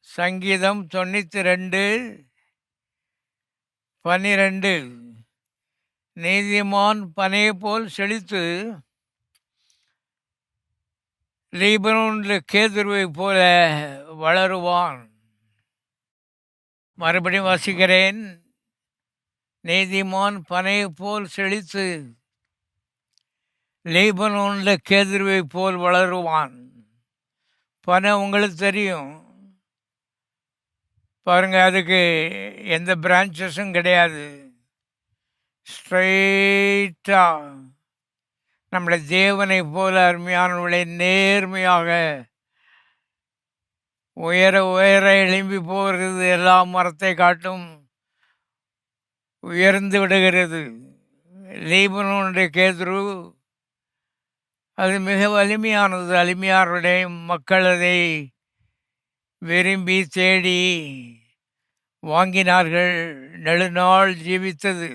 சங்கீதம் 92 12. நீதிமான் பனையைப்போல் செழித்து லீபனோனில் கேதுருவைப் போல வளருவான். மறுபடியும் வாசிக்கிறேன். நீதிமான் பனையைப் போல் செழித்து லீபனோனில் கேதுருவைப் போல் வளருவான். பனை உங்களுக்கு தெரியும் பாருங்க, அதுக்கு எந்த பிரான்ச்சஸும் கிடையாது. ஸ்ட்ரைட்டாக நம்மளை தேவனை போல அருமையானவர்களை நேர்மையாக உயர உயர எழும்பி போகிறது. எல்லா மரத்தை காட்டும் உயர்ந்து விடுகிறது. லீபனோனுடைய கேதுரு அது மிக வலிமையானது. வலிமையாருடைய மக்கள் அதை விரும்பி தேடி வாங்கினார்கள். நெடுநாள் ஜீவித்தது.